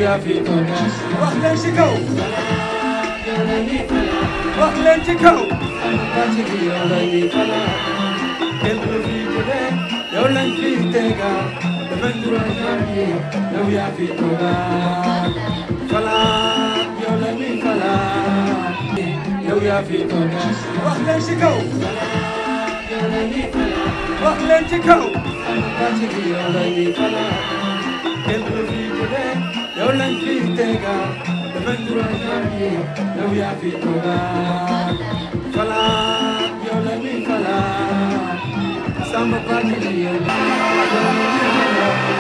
yaa fi tooga wax leen ci kaw wax leen ci kaw bàcc bi yow la ñuy fala kenn du fi jëlee yow lañ fi tega le 23 janvier yow yaa fi tooga fala yow la ñuy fala yow yaa fi tooga wax leen ci kaw wax leen ci kaw bàcc bi yow la ñuy fala kenn du fi jëlee yow lañ fi tega le 23 janvier yow yaa fi tooga fala yow la ñuy fala Samba bàcc bi yow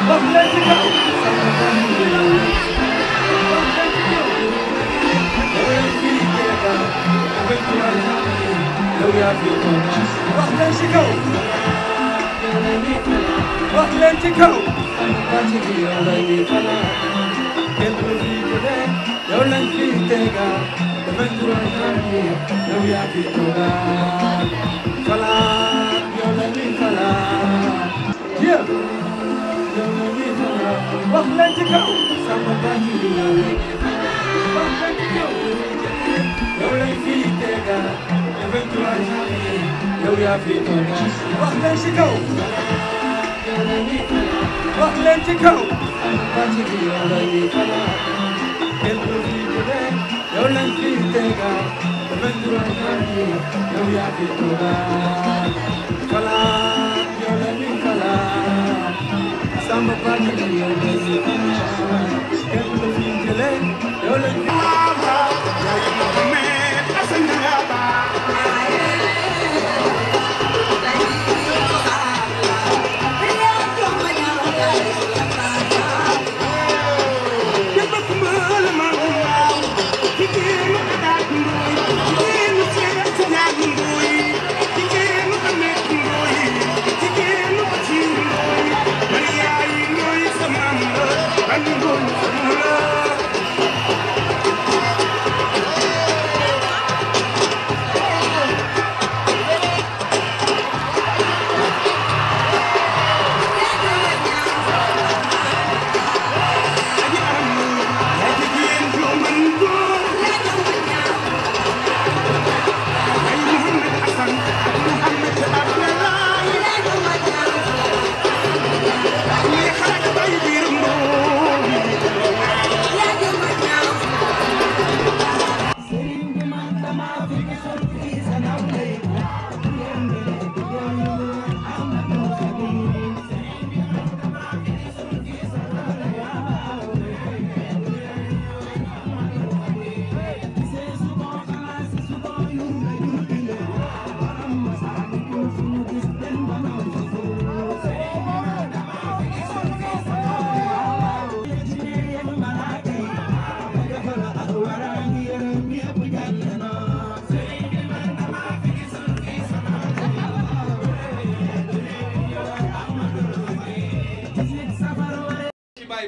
wax leen ci kaw Samba bàcc bi yow wax leen ci kaw yow lañ fi tega le 23 janvier yow yaa fi tooga wax leen ci kaw wax leen ci kaw bàcc bi yow la ñuy fala kenn du fi jëlee yow lañ fi tega le 23 janvier yow yaa fi tooga fala yow la ñuy fala yow la ñuy fala wax leen ci kaw Samba bàcc bi yow la ñuy fala wax leen ci kaw yow lañ fi tega le 23 janvier yow yaa fi tooga wax leen ci kaw wax leen ci kaw bàcc bi yow la ñuy fala kenn du fi jëlee yow lañ fi tega le 23 janvier yow yaa fi tooga fala yow la ñuy fala Samba bàcc bi yow la ñuy fala kenn du fi jëlee yow lañ fi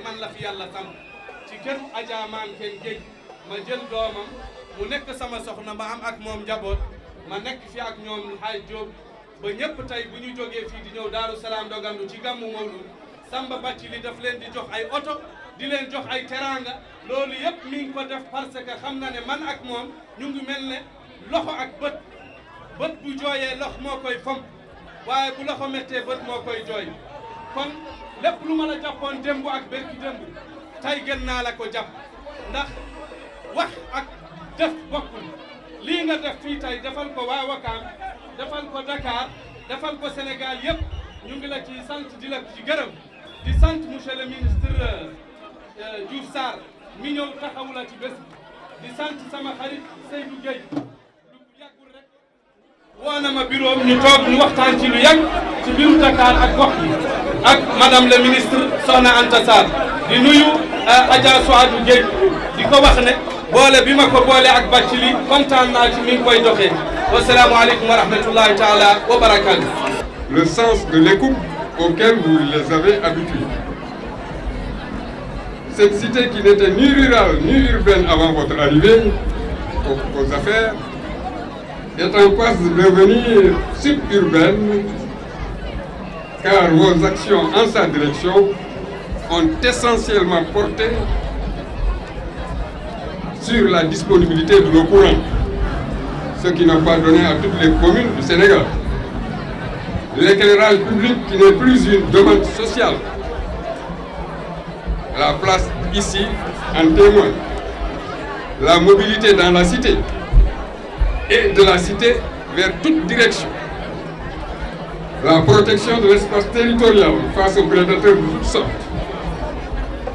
man la fi yàlla tam ci kër Adja Maam Ken Gueye ma jël doomam mu nekk sama soxna ma am ak moom njaboot ma nekk fi ak ñoom Haaj Jóob ba ñëpp tey bu ñu jógee fii di ñëw Daaru Salaam dogandu ci gàmmu Mawlud Samba Bathily daf leen di jox ay oto di leen jox ay teranga loolu yëpp mi ngi ko def parce que xam na ne man ak moom ñu ngi mel ne loxo ak bët bët bu jooyee lox moo koy fomp waaye bu loxo méttee bët moo koy jooy kon lépp lu ma la jàppoon démb ak berki démb tey gën naa la ko jàpp ndax wax ak def bokkul lii nga def fii tey defal ko waa Wakaam defal ko Dakar defal ko Sénégal yëpp ñu ngi la ci sant di la ci gërëm di sant monsieur le ministre Diouf Sarr mi ñëw taxawu la ci bés di sant sama xarit Seydou Gueye lu yàggul rek woo na ma bureau ñu toog ñu waxtaan ci lu yàgg ci biiru Dakar ak gox yi ak madame le ministre Soxna Anta Sarr di nuyu Adja Souadou Gueye di ko wax ne boole bi ma ko boole ak Bathily kontaan naa ci mi ngi koy doxee wasalaamu aleykum wa rahmatullahi taala wa barakatuh. Le sens de l'écoute auquel vous les avez habitués. Cette cité qui n'était ni rurale ni urbaine avant votre arrivée aux affaires est en passe de devenir suburbaine car vos actions en sa direction ont essentiellement porté sur la disponibilité de l'eau courante, ce qui n'a pas donné à toutes les communes du Sénégal. L'éclairage public qui n'est plus une demande sociale. La place ici en témoin. La mobilité dans la cité et de la cité vers toute direction. La protection de l'espace territorial face aux prédateurs de toutes sortes.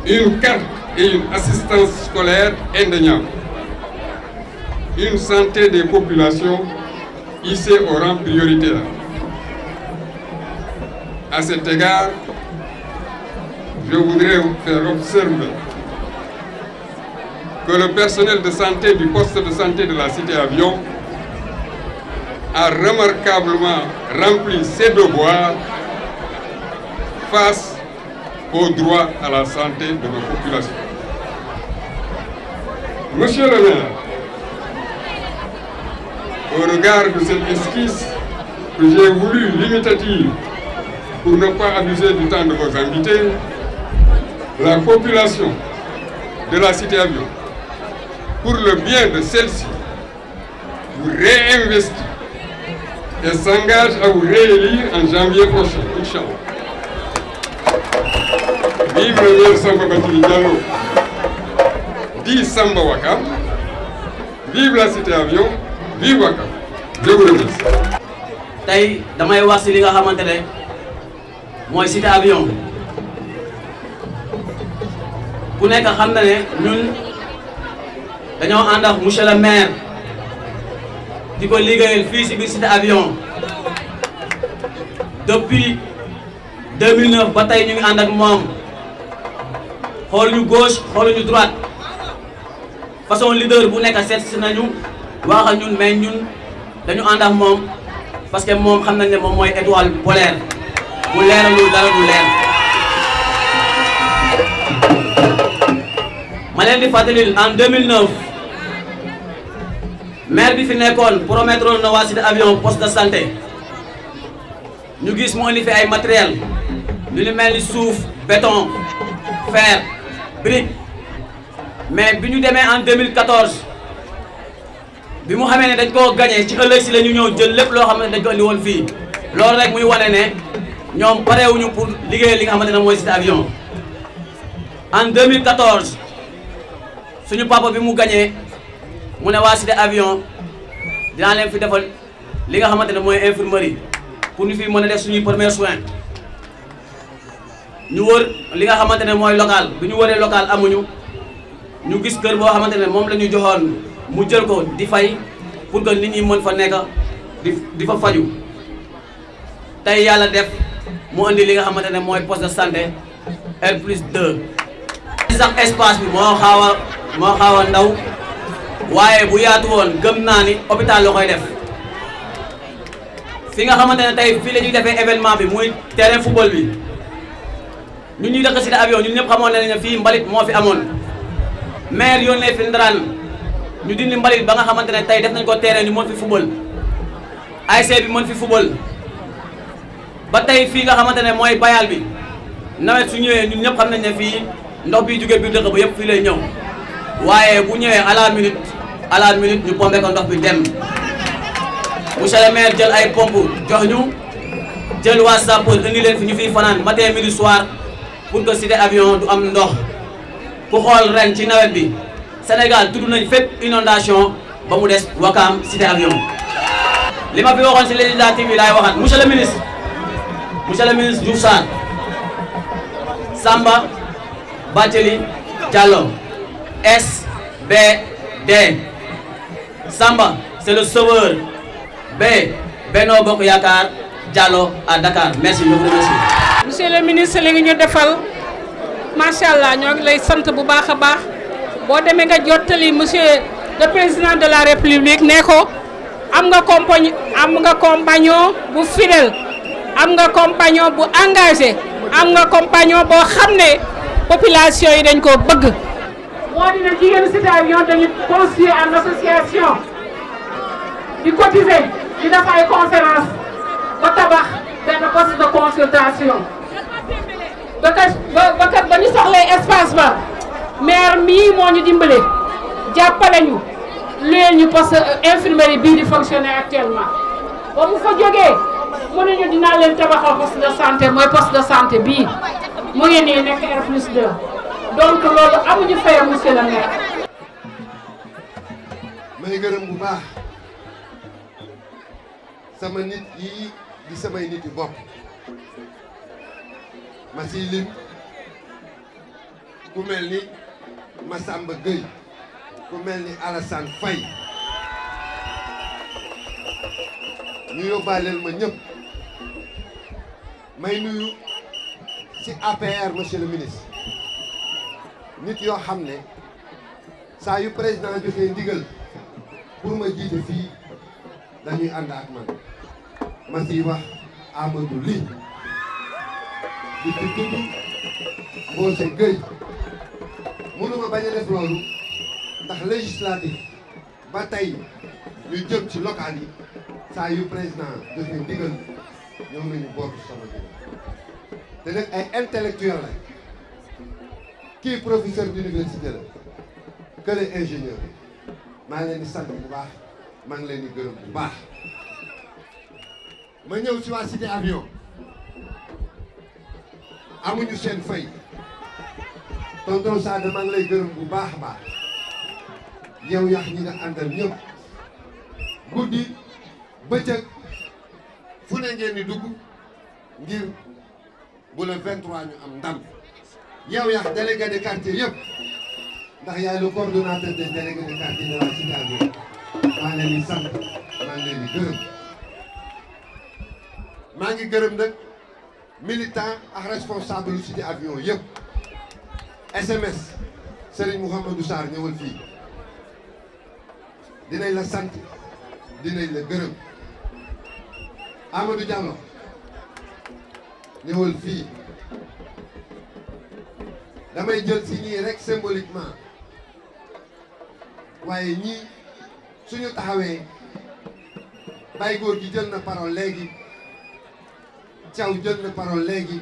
Une carte et une assistance scolaire indéniable. Une santé des populations hissée au rang prioritaire. À cet égard, je voudrais vous faire observer que le personnel de santé du poste de santé de la cité Avion a remarquablement rempli ses devoirs face au droit à la santé de nos populations. Monsieur le maire, au regard de cette esquisse que j'ai voulu limitative pour ne pas abuser du temps de vos invités, la population de la cité Avion, pour le bien de celle-ci, vous réinvestit et s'engage à vous réélire en janvier prochain, Inch'Allah. Vive le maire Samba Bathily Diallo, dit Samba Wakam, vive la cité Avion, vive Wakam. Je vous remercie. Tay damay wax ci li nga xamantene moy cité Avion. Ku nek xam na ne ñun dañoo ànd ak monsieur le maire di ko liggéeyal fii ci biir cité Avion depuis 2009 ba tey ñu ngi ànd ak moom xool ñu gauche xool ñu droite façon leader bu nekk seet si nañu wax ak ñun mais ñun dañu ànd ak moom parce que moom xam nañ ne moom mooy étoile polaire bu leeralul dara du leer. ma leen di fàttali en 2009 maire bi fi nekkoon promettre na waa cité Avion poste de santé ñu gis mu indi fi ay matériel lu ñu mel ni suuf béton fer brique mais bi ñu demee en 2014 bi mu xamee ne dañ koo gagné ci ëllëg si la ñu ñëw jël lépp loo xam ne dañ ko indi woon fii loolu rek muy wane ne ñoom parewuñu pour liggéey li nga xamante ne mooy cité Avion. En 2014 suñu papa bi mu gagné mu ne waa cité Avion dinaa leen fi defal li nga xamante ne mooy infirmerie pour ñu fi mën a def suñuy premiers soins ñu wër li nga xamante ne mooy local bi ñu wëree local amuñu ñu gis kër boo xamante ne moom la ñu joxoon mu jël ko di fay pour que nit ñi mën fa nekk di fa faju tey yàlla def mu indi li nga xamante ne mooy poste de santé R+2. sax espace bi moo xaw a ndaw waaye bu yaatu woon gëm naa ni hôpital la koy def fi nga xamante ne tey fii la ñuy defee événement bi muy terrain football bi ñun ñuy dëkk cité Avion ñun ñëpp xamoon nañ ne fii mbalit moo fi amoon maire yónnee fi ndaraan ñu dindi mbalit ba nga xamante ne tey def nañ ko terrain ñu mën fi football ASC bi mën fi football ba tey fii nga xamante ne mooy bayal bi nawet su ñëwee ñun ñëpp xam nañ ne fii ndox bi jógee biir dëkk ba yëpp fii lay ñëw waaye bu ñëwee à la minute ñu pompé ko ndox bi dem monsieur le maire jël ay pompe jox ñu jël waa sapeur indi leen fi ñu fiy fanaan matin midi soir pour que cité Avion du am ndox ku xool ren ci nawet bi Sénégal tudd nañ fépp inondation ba mu des Wakam cité Avion. li ma fi waxoon ci législative yi laay waxaat monsieur le ministre Diouf Sarr Samba Bathily Diallo SBD Samba c'est le sauveur B Benno Bokk Yaakaar Diallo à Dakar merci je vous remercie. monsieur le ministre li nga ñu defal macha allah ñoo ngi lay sant bu baax a baax boo demee nga jottali monsieur le président de la république ne ko am nga compagnon bu fidèle am nga compagnon bu engagé am nga compagnon boo xam ne population yi dañ ko bëgg. moo dina jigéenu cité Avion dañu constituer en association di cotiser di def ay conférence ba tabax benn poste de consultation ba ñu soxlee espace ba maire mii moo ñu dimbale jàppale ñu luyee ñu parce que infirmerie bii di fonctionner actuellement ba mu fa jógee mu ne ñu dinaa leen tabaxal poste de santé mooy poste de santé bii mu ngi nii nekk R+2 donc loolu amuñu fayam monsieur le maire. may gërëm bu baax sama nit yi di samay nit yu bopp ma siy lim ku mel ni Massamba Gueye ku mel ni Alassane Faye ñu yóbbaaleel ma ñëpp may nuyu ci APR monsieur le ministre nit yoo xam ne saa yu président joxee ndigal pour ma jiite fii dañuy ànd ak man ma siy wax Amadou Ly di ci tudd Mbose Gueye mënuma bañ a def loolu ndax législatif ba tey ñu jëm ci local yi saa yu président joxee ndigal ñoom nañu bootu sama ginnaaw te nag ay intellectuel la kii professeur d'université la kële ingénieur maa ngi leen di sant bu baax maa ngi leen di gërëm bu baax ma ñëw si waa cité avion amuñu seen fay tonton Sada maa ngi lay gërëm bu baax a baax yow yax ñi nga àndal ñëpp guddi bëccëg fu ne ngeen di dugg ngir bu le 23 ñu am ndam yow yax délégué de quartier yëpp ndax yaay le coordonnateur des délégués de quartier de la cité avion maa ngi leen di sant maa ngi leen di gërëm maa ngi gërëm nag militant ak responsable lu cité avion yëpp SMS Serigne Mouhamadou Sarr ñëwal fii dinañ la sant dinañ la gërëm Amadou Diallo ñëwal fii damay jël si ñii rek symboliquement waaye ñii suñu taxawee Baye Góor gi jël na parole léegi Thiaw jël na parole léegi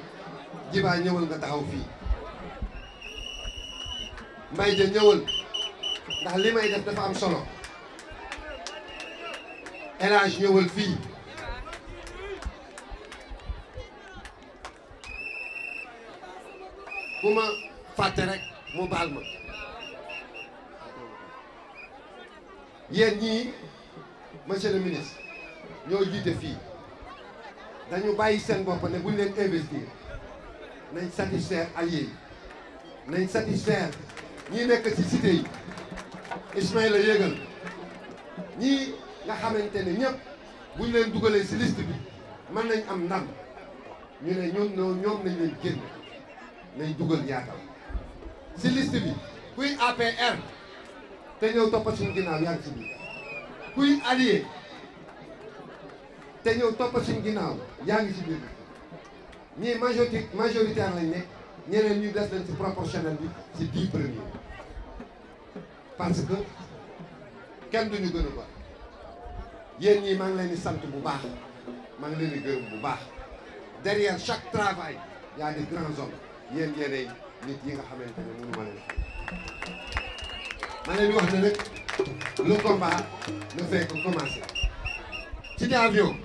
Jiba ñëwal nga taxaw fii Mbaye ja ñëwal ndax li may def dafa am solo El Hadj ñëwal fii ku ma fàtte rek mu baal ma yéen ñii monsieur le ministre ñoo jiite fii dañu bàyyi seen bopp ne buñ leen investir nañ satisfaire alliés yi nañ satisfaire ñi nekk ci cité yi Ismaïla yéegal ñii nga xamante ne ñëpp buñ leen dugalee ci liste bi mën nañ am ndam ñu ne ñoom nañ leen génn nañ dugal yaatal ci liste bi kuy APR te ñëw toppat suñu ginnaaw yaa ngi ci biir kuy allié te ñëw toppat suñu ginnaaw yaa ngi ci biir ñii majoritaire lañ ne ñeneen ñu des leen ci proportionnel bi ci 10 premiers parce que kenn duñu gën a baax yéen ñii maa ngi leen di sant bu baax maa ngi leen di gërëm bu baax derrière chaque travail y a des grands hommes yéen yéenay nit yi nga xamante ne mënu ma leen xam ma leen di wax ne nag le combat ne fait que commencer cité avion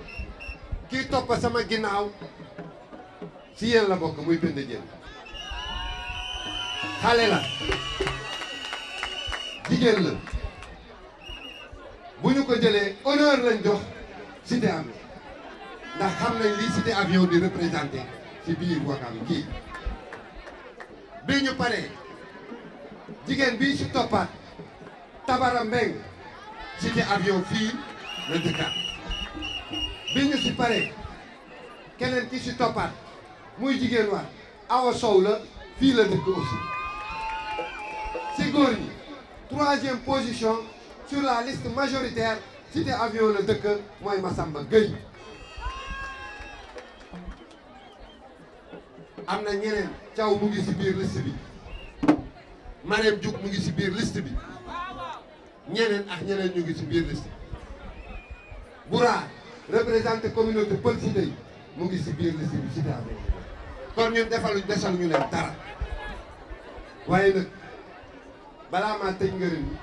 kii topp sama ginnaaw si yéen la bokk muy Penda Diène xale la jigéen la bu ñu ko jëlee honneur lañ jox cité avion ndax xam nañ li cité avion di représenté ci biir Ouakam kii bi ñu paree jigéen bii ci toppaat Tabara Mbeng cité avion fii la dëkkaat bi ñu ci paree keneen ki ci toppaat muy jigéen waat Awa Sow la fii la dëkk aussi ci góor ñi 3e position sur la liste majoritaire cité avion la dëkk mooy Massamba Gueye am na ñeneen Thiaw mu ngi ci biir liste bi Marème Diouk mu ngi ci biir liste bi ñeneen ak ñeneen ñu ngi ci biir liste bi Boura représenté communauté Pël Fuuta yi mu ngi ci biir liste bi cité avion kon ñun desal ñu leen dara waaye nag balaa maa tëj ngërëm yi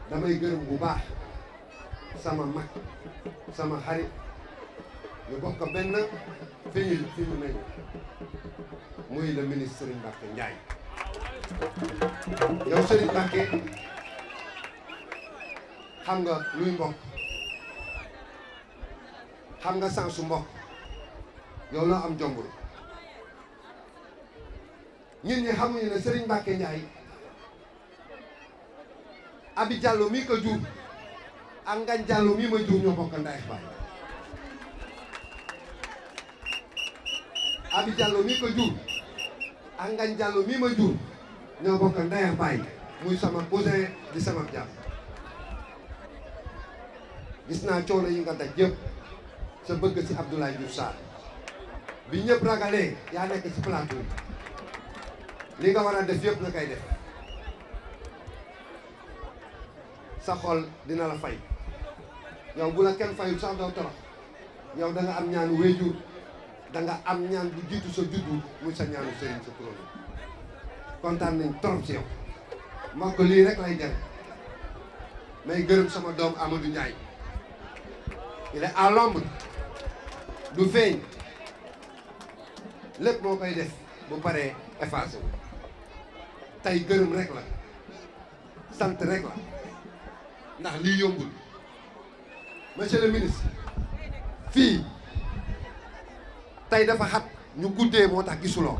damay gërëm bu baax sama mag sama xarit ñu bokk benn fi ñu ne muy le ministre Serigne Mbacké Ndiaye. yow Serigne Mbacké xam nga luy mbokk xam nga sansu mbokk yow loo am jombul ñun ñi xamuñu ne Serigne Mbacké Ndiaye Abi Diallo mii ko jur ak Ngagne Diallo mii ma jur ñoo bokk ndey ak baay. Abi Diallo mii ko jur ak Ngagne Diallo mii ma jur ñoo bokk ndey ak baay muy sama cousin di sama jàmm. gis naa coono yi nga daj yëpp sa bëgg ci Abdoulaye Diouf Sarr bi ñëpp ragalee yaa nekk ci plateau li nga war a def yëpp nga koy def sa xol dina la fay yow bu la kenn fayul sax doo torox yow da nga am ñaanu wéjur da nga am ñaan bu jiitu sa juddu muy sa ñaanu sëriñ sa kuréel kontaan nañ trop ci yow mbokk lii rek lay jar may gërëm sama doom Amadou Ndiaye il est à l'ombre du feeñ lépp moo koy def bu paree effacé wu tey gërëm rek la sant rek la ndax lii yombul monsieur le ministre fii tey dafa xat ñu guddee moo tax gisuloo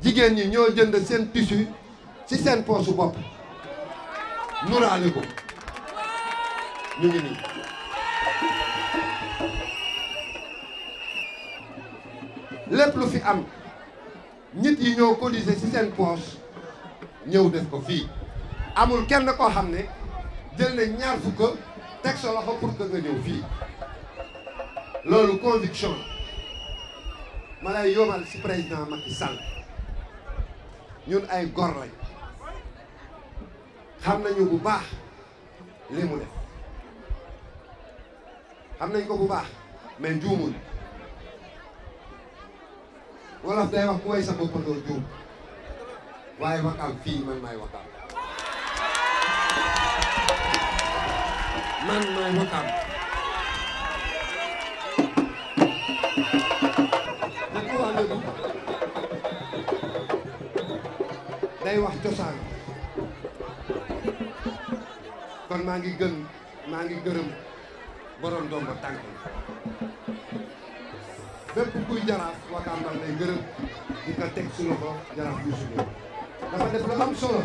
jigéen ñi ñoo jënd seen tissu ci seen poosu bopp nuraale ko ñu ngi nii lépp lu fi am nit yi ñoo cotiser ci seen poche ñëw def ko fii amul kenn koo xam ne jël na ñaar fukk teg sa loxo pour que nga ñëw fii loolu conviction ma lay yomal ci président Macky Sall ñun ay gor lañ xam nañu bu baax li mu def xam nañ ko bu baax mais juumul wolof day wax ku way sa bopp doo juum waaye Wakaam fii man maay Wakaam man maay Wakaam da ko wax léegi day wax cosaan kon maa ngi gërëm borom domba tànk bépp kuy jaraaf Wakaam dal lay gërëm di ko teg ci loxo jaraaf yu suñu dafa def lu am solo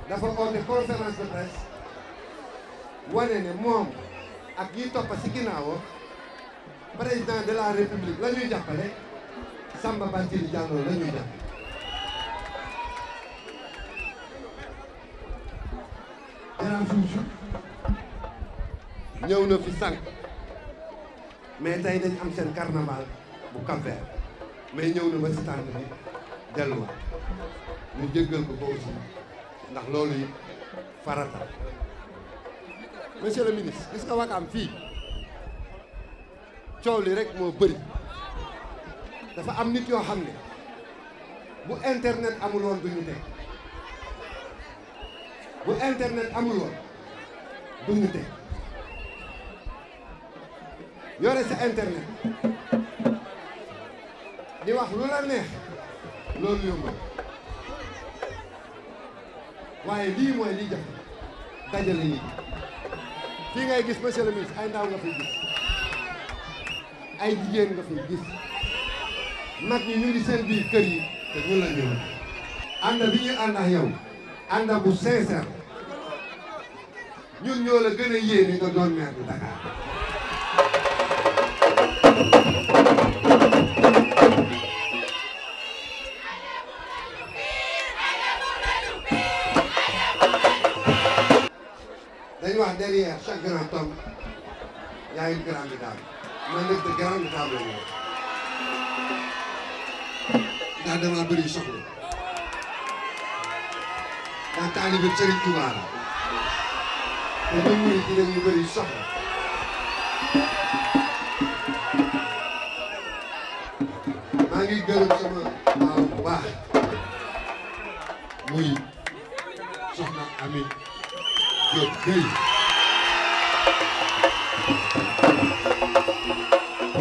dafa oote conférence de presse wane ne moom ak ñi toppa ci ginnaawam président de la république la ñuy jàppale Samba Bathily Diallo la ñuy jàppale jaraaf yu ñëw na fi sànq mais tey dañ am seen carnaval bu Cap-Vert mais ñëw na ba si tànk bi delluwaat ñu jéggal ko aussi ndax loolu it farata monsieur le ministre gis nga Wakaam fii coow li rek moo bëri dafa am nit yoo xam ne bu internet amul woon duñu teg bu internet amul woon duñu teg yore sa internet di wax lu la neex loolu yomb waaye lii mooy li jafe dajale yi fii ngay gis monsieur le ministre ay ndaw nga fiy gis ay jigéen nga fiy gis mag ñi ñu ngi seen biir kër yi te ñu la ñëw ànd bi ñu ànd ak yow ànd bu sincère ñun ñoo la gën a yéene nga doon maire bu Dakar dañu wax derrière chaque grand homme y a une grande dame man nag de grande dame la ñu ndax dama bëri soxla ndax taalibe Sëriñ Tuubaa la te ñun murid yi dañu bëri soxla maa ngi gërëm sama waaw bu baax muy Lamine Diop Gueye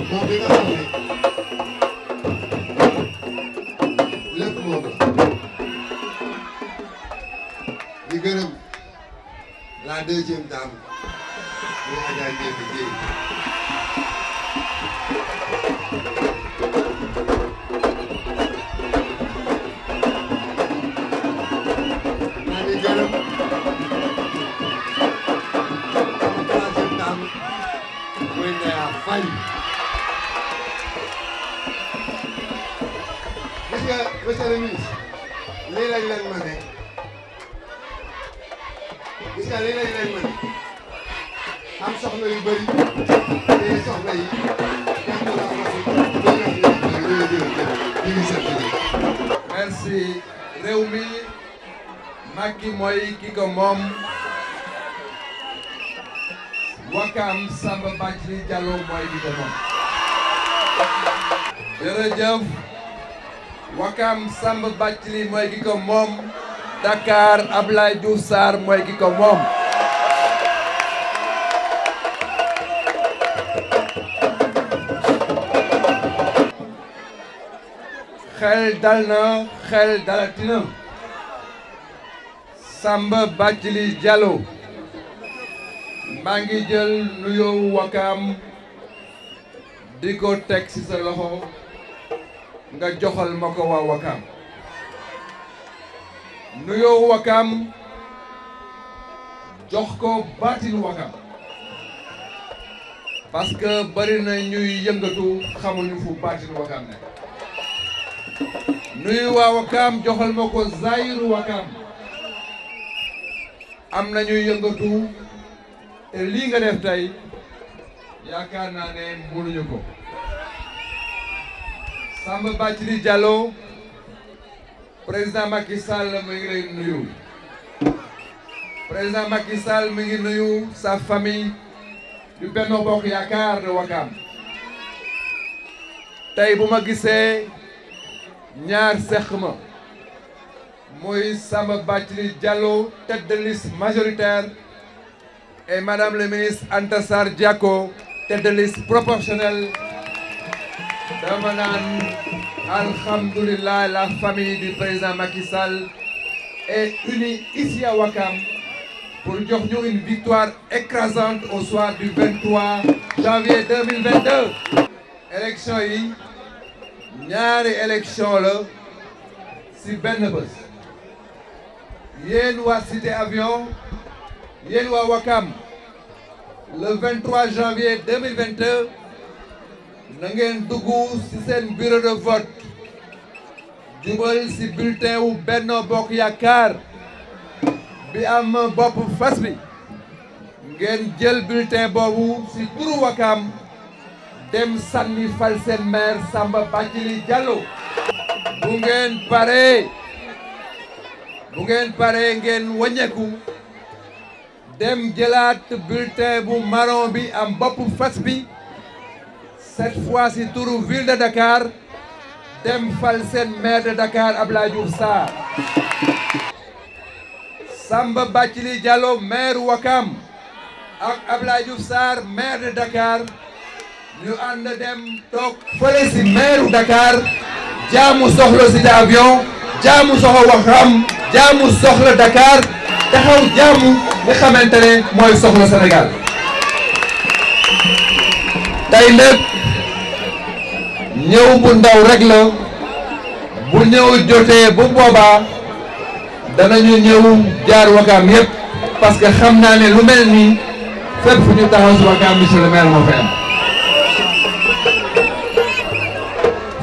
moom bi nga xam ne lépp moom la di gërëm la deuxième dame muy Adja Ndiémé Dièye maa ngi gërëm sama troisième dame muy Ndeya Faye gis nga monsieur le ministre lii lañ leen ma ne gis nga lii lañ leen ma ne am soxna yu bëri te soxna yi kenn du la merci réew mi Macky mooy ki ko moom Wakam Samba Bathily Diallo mooy ki ko moom jërëjëf Wakam Samba Bathily mooy ki ko moom Dakar Abdoulaye Diouf Sarr mooy ki ko moom xel dal na xel dalatina Samba Bathily Diallo maa ngi jël nuyoo Wakam di ko teg ci sa loxo nga joxal ma ko waa Wakam nuyoo Wakam jox ko baatin Wakam parce que bari na ñuy yëngatu xamuñu fu baatin Wakam ne nuyu waa Wakam joxal ma ko zayiru Wakam am na ñuy yëngatu te lii nga def tey yaakaar naa ne mënuñu ko Samba Bathily Diallo président Macky Sall mi ngi lay nuyu président Macky Sall mi ngi nuyu sa famille du Benno Bokk Yaakaar de Wakam tey bu ma gisee ñaar seq ma muy Samba Bathily Diallo tête de liste majoritaire et madame le ministre Anta Sarr Diako tête de liste proportionnelle dama naan alhamdulillah la famille du président Macky Sall est unie ici à Wakam pour jox ñu une victoire écrasante au soir du 23 janvier 2022 élection yi ñaari élection la ci benn bés yéen waa Cité Avion yéen waa Wakam le 23 janvier 2022 na ngeen dugg ci seen bureau de vote jubal ci bulletin wu Benno Bokk Yaakaar bi am bopp fas bi ngeen jël bulletin boobu ci turu Wakam dem sànni fal seen maire Samba Bathily Diallo bu ngeen paree ngeen wàññeeku dem jëlaat bulletin bu marron bi am bopp fas bi cette fois ci turu ville de Dakar dem fal seen maire de Dakar Abdoulaye Diouf Sarr Samba Bathily Diallo maire Wakam ak Abdoulaye Diouf Sarr maire de Dakar ñu ànd dem toog fële ci maire Dakar jaamu soxla Cité Avion jaamu soxla Wakam jaamu soxla Dakar taxaw jaamu li xamante ne mooy soxla Sénégal tey nag ñëw bu ndaw rek la bu ñëw jotee bu boobaa danañu ñëw jaar Wakam yépp parce que xam naa ne lu mel nii fépp fu ñu taxaw ci Wakam monsieur le maire moo fay am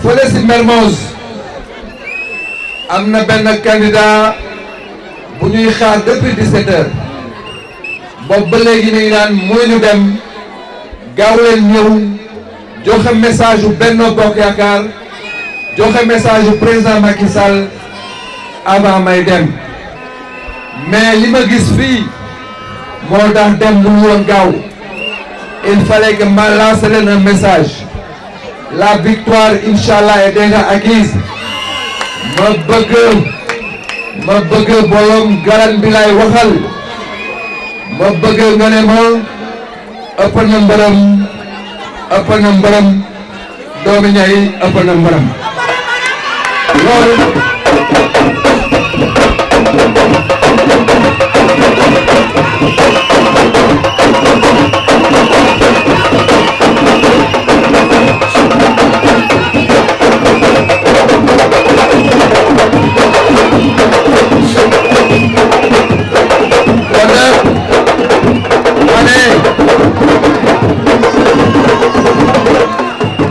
fële ci Mermoz am na benn candidat bu ñuy xaar depuis 17 heures boobu ba léegi mi ngi naan muy ñu dem gaaw leen ñëw joxe message yu Benno Bokk Yaakaar joxe message yu président Macky Sall avant may dem mais li ma gis fii moo tax dem lu woon gaaw il fallait que ma lancer leen un message la victoire inchallah est déjà acquise ma bëgg ma bëgg borom garan bi lay waxal ma bëgg nga ne ma ëpp na mbërëm doomi ñay ëpp na mbërëm loolu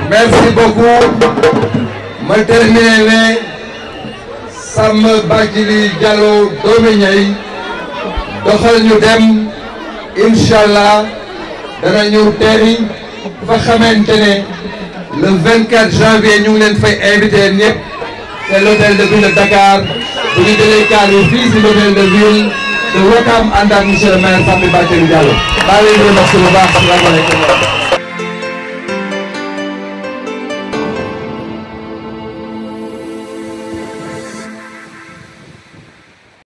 merci beaucoup ma terminer ne Samba Bathily Diallo doomi ñay doxal ñu dem inshallah danañu teeri fa xamante ne le 24 janvier ñu ngi leen fay invité ñëpp c'est l'hôtel de ville de Dakar bu ñu jëlee cadre fii si l'hôtel de ville de Ouakam ànd ak monsieur le maire Samba Bathily Diallo. maa ngi leen di remercier bu baax.